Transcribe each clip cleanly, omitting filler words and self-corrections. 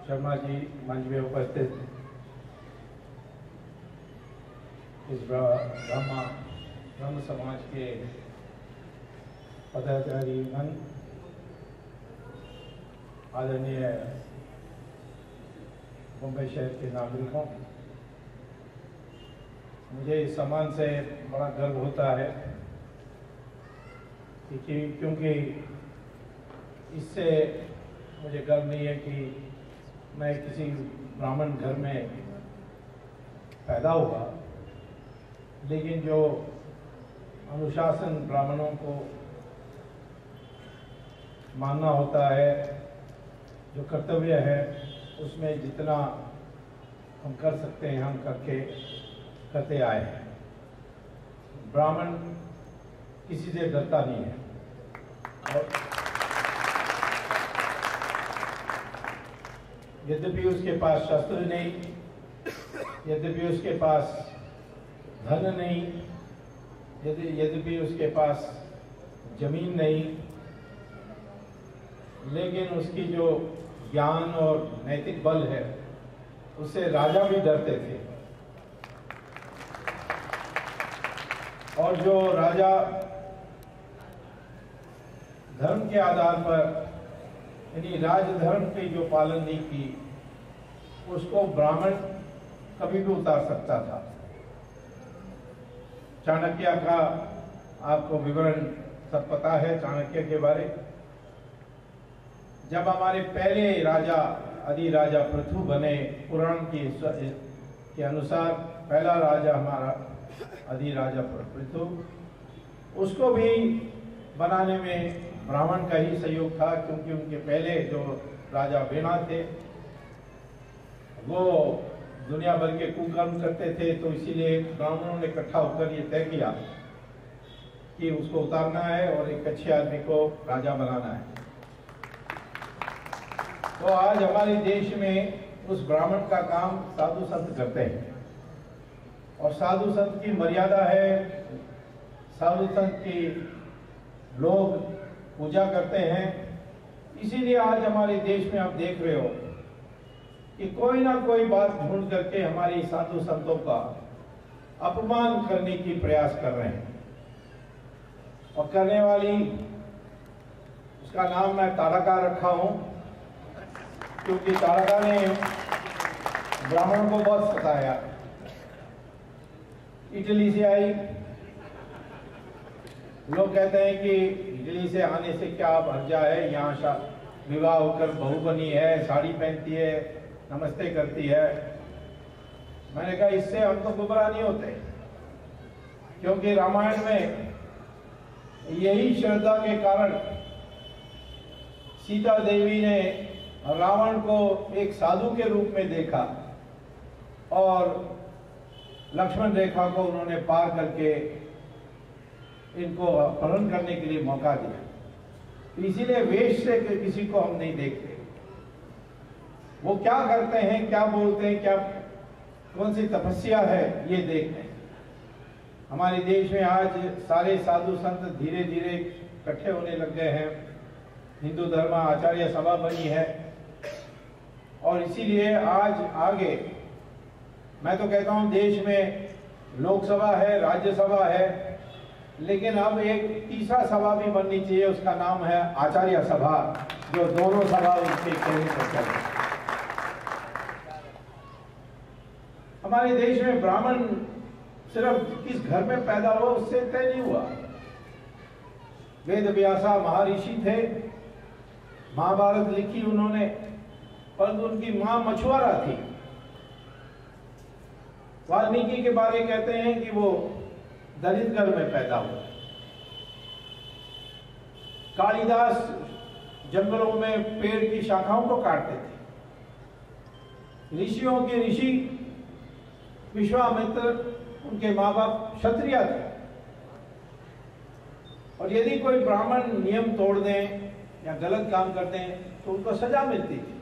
शर्मा जी मंच में उपस्थित इस ब्रह्म समाज के पदाधिकारीगण, आदरणीय मुंबई शहर के नागरिकों, मुझे इस सम्मान से बड़ा गर्व होता है क्योंकि इससे मुझे गर्व नहीं है कि मैं किसी ब्राह्मण घर में पैदा हुआ, लेकिन जो अनुशासन ब्राह्मणों को मानना होता है, जो कर्तव्य है, उसमें जितना हम कर सकते हैं हम करते आए हैं। ब्राह्मण किसी से डरता नहीं है और यद्यपि उसके पास शस्त्र नहीं, यद्यपि उसके पास धन नहीं, यद्यपि उसके पास जमीन नहीं, लेकिन उसकी जो ज्ञान और नैतिक बल है उससे राजा भी डरते थे। और जो राजा धर्म के आधार पर यानी राजधर्म की जो पालन नहीं की, उसको ब्राह्मण कभी भी उतार सकता था। चाणक्य का आपको विवरण सब पता है, चाणक्य के बारे। जब हमारे पहले राजा अधिराजा पृथु बने, पुराण के अनुसार पहला राजा हमारा अधिराजा पृथु, उसको भी बनाने में ब्राह्मण का ही सहयोग था, क्योंकि उनके पहले जो राजा वेना थे वो दुनिया भर के कुकर्म करते थे, तो इसीलिए ब्राह्मणों ने इकट्ठा होकर ये तय किया कि उसको उतारना है और एक अच्छे आदमी को राजा बनाना है। तो आज हमारे देश में उस ब्राह्मण का काम साधु संत करते हैं, और साधु संत की मर्यादा है, साधु संत की लोग पूजा करते हैं। इसीलिए आज हमारे देश में आप देख रहे हो कि कोई ना कोई बात ढूंढ करके हमारी साधु संतों का अपमान करने की प्रयास कर रहे हैं, और करने वाली उसका नाम मैं ताड़का रखा हूं, क्योंकि ताड़का ने ब्राह्मण को बहुत सताया। इटली से आई, लोग कहते हैं कि इटली से आने से क्या हर्जा है, यहाँ विवाह होकर बहू बनी है, साड़ी पहनती है, नमस्ते करती है। मैंने कहा इससे हम तो गुमराह नहीं होते, क्योंकि रामायण में यही श्रद्धा के कारण सीता देवी ने रावण को एक साधु के रूप में देखा और लक्ष्मण रेखा को उन्होंने पार करके इनको अपहरण करने के लिए मौका दिया। इसीलिए वेश से किसी को हम नहीं देखते, वो क्या करते हैं, क्या बोलते हैं, क्या कौन सी तपस्या है, ये देखते हैं। हमारे देश में आज सारे साधु संत धीरे धीरे इकट्ठे होने लग गए हैं, हिंदू धर्म आचार्य सभा बनी है, और इसीलिए आज आगे मैं तो कहता हूं देश में लोकसभा है, राज्यसभा है, लेकिन अब एक तीसरा सभा भी बननी चाहिए, उसका नाम है आचार्य सभा, जो दोनों सभा उसके कहने पर चले। हमारे देश में ब्राह्मण सिर्फ किस घर में पैदा हुआ उससे तय नहीं हुआ। वेद व्यासा महर्षि थे, महाभारत लिखी उन्होंने, परंतु उनकी मां मछुआरा थी। वाल्मीकि के बारे कहते हैं कि वो दलित घर में पैदा हुआ। कालिदास जंगलों में पेड़ की शाखाओं को काटते थे। ऋषियों के ऋषि विश्वामित्र, उनके माँ बाप क्षत्रिय थे, और यदि कोई ब्राह्मण नियम तोड़ दें या गलत काम करते हैं तो उनको सजा मिलती थी।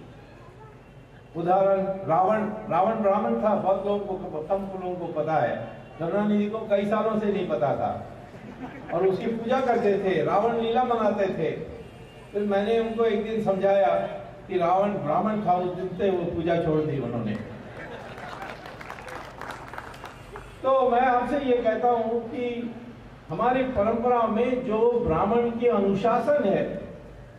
उदाहरण रावण ब्राह्मण था, बहुत लोगों को, कम लोगों को पता है, करुणानिधि को कई सालों से नहीं पता था, और उसकी पूजा करते थे, रावण लीला मनाते थे। फिर मैंने उनको एक दिन समझाया कि रावण ब्राह्मण था, उस दिन से वो पूजा छोड़ दी उन्होंने। तो मैं आपसे ये कहता हूं कि हमारी परंपरा में जो ब्राह्मण की अनुशासन है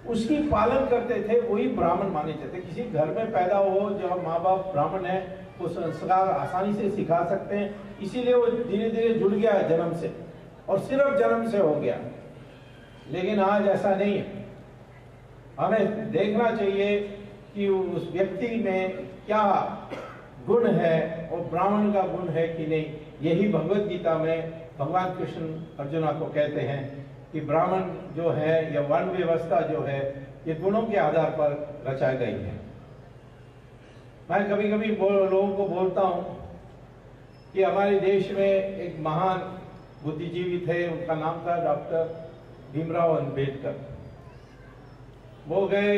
उसकी पालन करते थे, वही ब्राह्मण माने जाते थे। किसी घर में पैदा हो, जब माँ बाप ब्राह्मण है, वो संस्कार आसानी से सिखा सकते हैं, इसीलिए वो धीरे धीरे जुड़ गया जन्म से, और सिर्फ जन्म से हो गया। लेकिन आज ऐसा नहीं है। हमें देखना चाहिए कि उस व्यक्ति में क्या गुण है और ब्राह्मण का गुण है कि नहीं। यही भगवत गीता में भगवान कृष्ण अर्जुना को कहते हैं कि ब्राह्मण जो है या वर्ण व्यवस्था जो है ये गुणों के आधार पर रचाई गई है। मैं कभी कभी लोगों को बोलता हूं कि हमारे देश में एक महान बुद्धिजीवी थे, उनका नाम था डॉक्टर भीमराव अंबेडकर। वो गए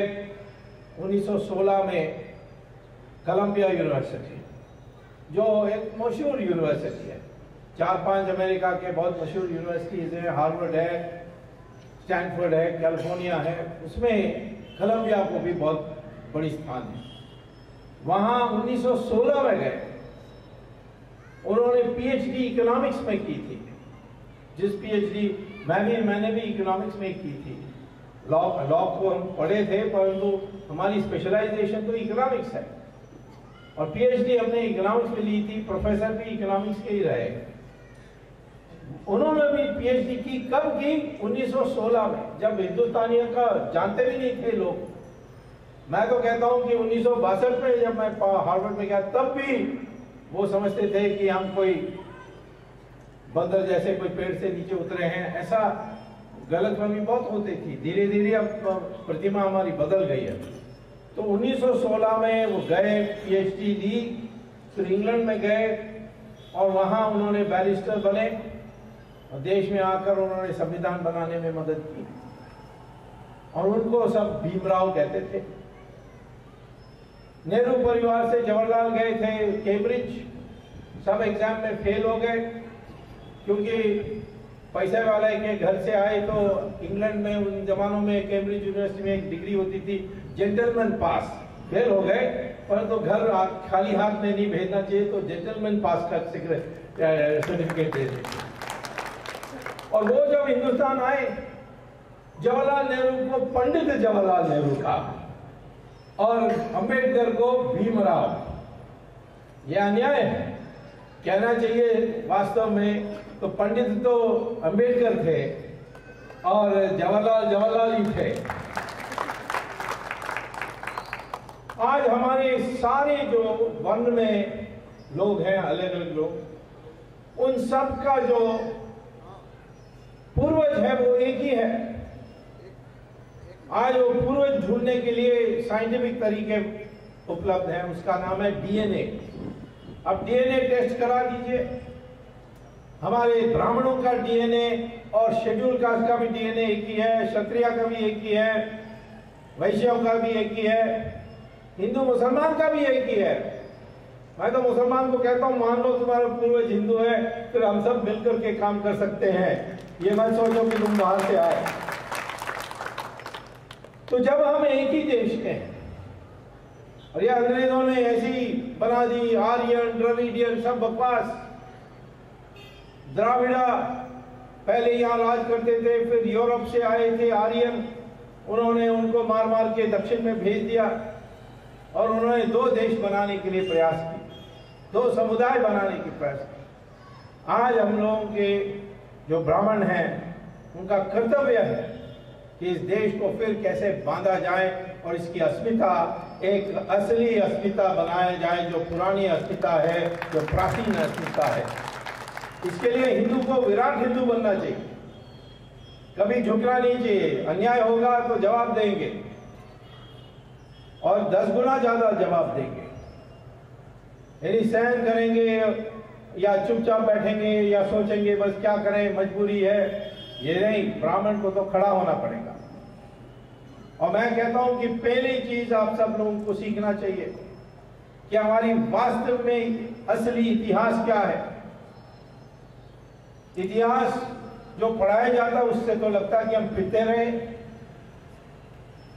1916 में कोलंबिया यूनिवर्सिटी, जो एक मशहूर यूनिवर्सिटी है। 4-5 अमेरिका के बहुत मशहूर यूनिवर्सिटीज हैं, हार्वर्ड है, स्टैनफोर्ड है, कैलिफोर्निया है, उसमें कोलंबिया को भी बहुत बड़ी स्थान है। वहां 1916 में गए, उन्होंने पीएचडी इकोनॉमिक्स में की थी। जिस पीएचडी मैंने भी इकोनॉमिक्स में की थी। लॉ को हम पढ़े थे, परंतु हमारी स्पेशलाइजेशन तो इकोनॉमिक्स है, और पीएचडी हमने इकोनॉमिक्स में ली थी। प्रोफेसर भी इकोनॉमिक्स के ही रहे। उन्होंने भी पीएचडी की, कब की? 1916 में, जब हिंदुस्तानियों का जानते भी नहीं थे लोग। मैं तो कहता हूं कि 1962 में जब मैं हार्वर्ड में गया, तब भी वो समझते थे कि हम कोई बंदर जैसे कोई पेड़ से नीचे उतरे हैं। ऐसा गलतफहमी बहुत होती थी। धीरे धीरे अब प्रतिमा हमारी बदल गई है। तो 1916 में वो गए, पीएचडी ली, फिर इंग्लैंड में गए और वहां उन्होंने बैरिस्टर बने, और देश में आकर उन्होंने संविधान बनाने में मदद की, और उनको सब भीमराव कहते थे। नेहरू परिवार से जवाहरलाल गए थे कैम्ब्रिज, सब एग्जाम में फेल हो गए, क्योंकि पैसे वाले के घर से आए। तो इंग्लैंड में उन जमानों में कैम्ब्रिज यूनिवर्सिटी में एक डिग्री होती थी, जेंटलमैन पास। फेल हो गए, परंतु घर खाली हाथ में नहीं भेजना चाहिए, तो जेंटलमैन पास का सर्टिफिकेट दे देते। और वो जब हिंदुस्तान आए, जवाहरलाल नेहरू को पंडित जवाहरलाल नेहरू कहा, और अंबेडकर को भीमराव। यह अन्याय है, कहना चाहिए वास्तव में तो पंडित तो अंबेडकर थे और जवाहरलाल ही थे। आज हमारे सारे जो वर्ण में लोग हैं, अलग अलग लोग, उन सब का जो पूर्वज है वो एक ही है। आज वो पूर्वज ढूंढने के लिए साइंटिफिक तरीके उपलब्ध हैं, उसका नाम है डीएनए। अब डीएनए टेस्ट करा दीजिए। हमारे ब्राह्मणों का डीएनए और शेड्यूल कास्ट का भी डीएनए एक ही है, क्षत्रिय का भी एक ही है, वैश्यों का भी एक ही है, हिंदू मुसलमान का भी एक ही है। मैं तो मुसलमान को कहता हूं, मान लो तुम्हारा पूर्वज हिंदू है, फिर हम सब मिलकर के काम कर सकते हैं। ये मत सोचो कि तुम बाहर से आए। तो जब हम एक ही देश के हैं, और ये अंग्रेजों ने ऐसी बना दी, आर्यन, द्रविडियन, सब बकवास। द्राविड़ा पहले यहां राज करते थे, फिर यूरोप से आए थे आर्यन, उन्होंने उनको मार मार के दक्षिण में भेज दिया, और उन्होंने 2 देश बनाने के लिए प्रयास किए, 2 समुदाय बनाने की प्रयास की। आज हम लोगों के जो ब्राह्मण हैं, उनका कर्तव्य है कि इस देश को फिर कैसे बांधा जाए और इसकी अस्मिता एक असली अस्मिता बनाया जाए, जो पुरानी अस्मिता है, जो प्राचीन अस्मिता है। इसके लिए हिंदू को विराट हिंदू बनना चाहिए, कभी झुकना नहीं चाहिए। अन्याय होगा तो जवाब देंगे, और 10 गुना ज्यादा जवाब देंगे। यदि सहन करेंगे या चुपचाप बैठेंगे या सोचेंगे बस क्या करें, मजबूरी है, ये नहीं। ब्राह्मण को तो खड़ा होना पड़ेगा। और मैं कहता हूं कि पहली चीज आप सब लोगों को सीखना चाहिए कि हमारी वास्तव में असली इतिहास क्या है। इतिहास जो पढ़ाया जाता है उससे तो लगता है कि हम फिरते रहे,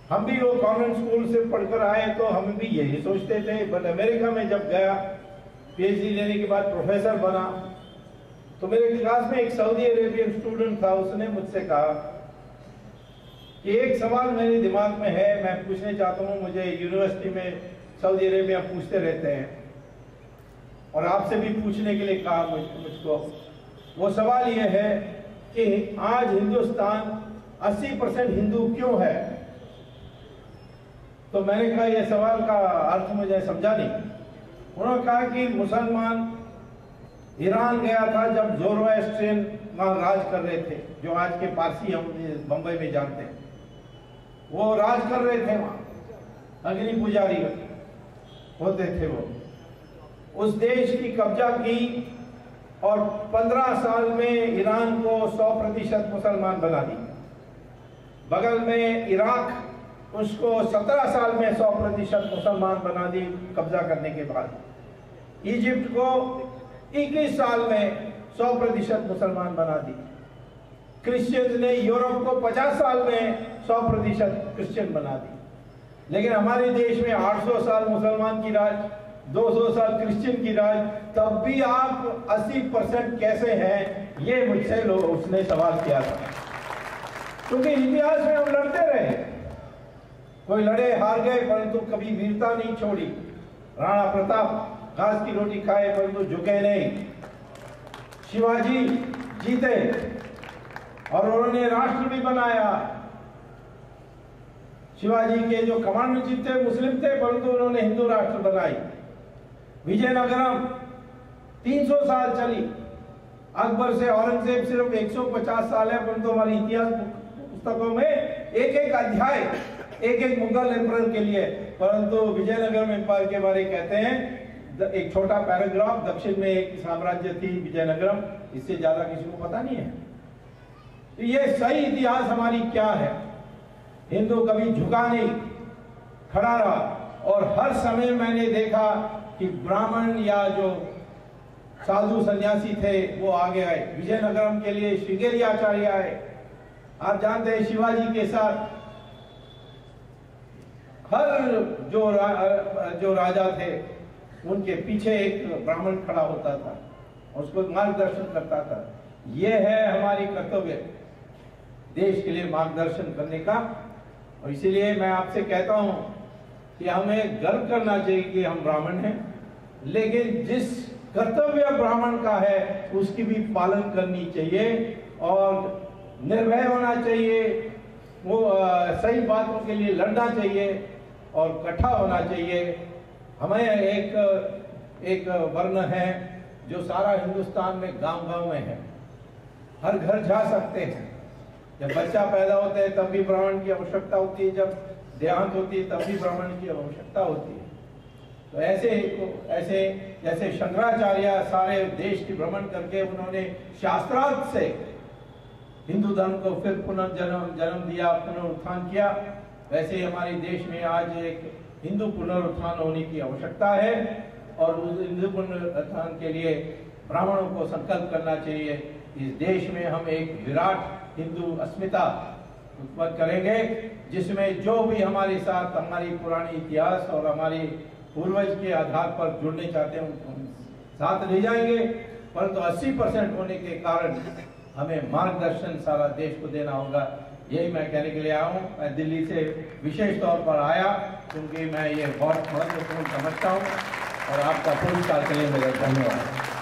हम भी वो कॉन्वेंट स्कूल से पढ़कर आए तो हम भी यही सोचते थे, बट अमेरिका में जब गया पीएचडी लेने के बाद प्रोफेसर बना तो मेरे क्लास में एक सऊदी अरेबियन स्टूडेंट था। उसने मुझसे कहा कि एक सवाल मेरे दिमाग में है, मैं पूछने चाहता हूँ, मुझे यूनिवर्सिटी में सऊदी अरेबिया पूछते रहते हैं और आपसे भी पूछने के लिए कहा मुझको। वो सवाल ये है कि आज हिंदुस्तान 80% हिंदू क्यों है? तो मैंने कहा यह सवाल का अर्थ मुझे समझा नहीं। उन्होंने कहा कि मुसलमान ईरान गया था जब ज़ोरोएस्ट्रियन वहां राज कर रहे थे, जो आज के पारसी हम बंबई में जानते हैं, वो राज कर रहे थे वहां, अग्नि पुजारी होते थे वो। उस देश की कब्जा की और 15 साल में ईरान को 100% मुसलमान बना दी। बगल में इराक, उसको 17 साल में 100% मुसलमान बना दी कब्जा करने के बाद। इजिप्ट को 21 साल में 100% मुसलमान बना दी। क्रिश्चियंस ने यूरोप को 50 साल में 100% क्रिश्चियन बना दी। लेकिन हमारे देश में 800 साल मुसलमान की राज, 200 साल क्रिश्चियन की राज, तब भी आप 80% कैसे हैं? ये मुझसे उसने सवाल किया था। क्योंकि इतिहास में हम लड़ते रहे, कोई लड़े हार गए परंतु कभी वीरता नहीं छोड़ी। राणा प्रताप घास की रोटी खाए परंतु झुके नहीं। शिवाजी जीते और उन्होंने राष्ट्र भी बनाया। शिवाजी के जो कमांडर जीते मुस्लिम थे परंतु उन्होंने हिंदू राष्ट्र बनाई। विजयनगरम 300 साल चली। अकबर से औरंगजेब सिर्फ 150 साल है, परंतु हमारी इतिहास पुस्तकों में एक एक अध्याय एक एक मुगल एम्परर के लिए, परंतु विजयनगर एम्पायर के बारे कहते हैं एक छोटा पैराग्राफ, दक्षिण में एक साम्राज्य थी विजयनगरम, इससे ज्यादा किसी को पता नहीं है। तो ये सही इतिहास हमारी क्या है? हिंदू कभी झुका नहीं, खड़ा रहा। और हर समय मैंने देखा कि ब्राह्मण या जो साधु सन्यासी थे वो आगे आए। विजयनगरम के लिए श्रृंगेरी आचार्य आए। आप जानते हैं शिवाजी के साथ हर जो राजा थे उनके पीछे एक ब्राह्मण खड़ा होता था, उसको मार्गदर्शन करता था। यह है हमारी कर्तव्य, देश के लिए मार्गदर्शन करने का। और इसीलिए मैं आपसे कहता हूं कि हमें गर्व करना चाहिए कि हम ब्राह्मण हैं, लेकिन जिस कर्तव्य ब्राह्मण का है उसकी भी पालन करनी चाहिए और निर्भय होना चाहिए। वो सही बातों के लिए लड़ना चाहिए और इकट्ठा होना चाहिए। हमें एक वर्ण है जो सारा हिंदुस्तान में गांव-गांव में है, हर घर जा सकते हैं। जब बच्चा पैदा होता है तब भी ब्राह्मण की आवश्यकता होती है, जब देहांत होती है तब भी ब्राह्मण की आवश्यकता होती है। तो ऐसे जैसे शंकराचार्य सारे देश की भ्रमण करके उन्होंने शास्त्रार्थ से हिंदू धर्म को फिर पुनर्जन्म दिया, पुनरुत्थान किया, वैसे हमारे देश में आज एक हिंदू पुनरुत्थान होने की आवश्यकता है। और उस हिंदू पुनरुत्थान के लिए ब्राह्मणों को संकल्प करना चाहिए। इस देश में हम एक विराट हिंदू अस्मिता उत्पन्न करेंगे, जिसमें जो भी हमारे साथ हमारी पुरानी इतिहास और हमारी पूर्वज के आधार पर जुड़ने चाहते हैं उनको साथ ले जाएंगे। परंतु 80% होने के कारण हमें मार्गदर्शन सारा देश को देना होगा। यही मैं कहने के लिए आया हूँ। मैं दिल्ली से विशेष तौर पर आया क्योंकि मैं ये बहुत महत्वपूर्ण समझता हूँ और आपका पुरस्कार के लिए मेरा धन्यवाद।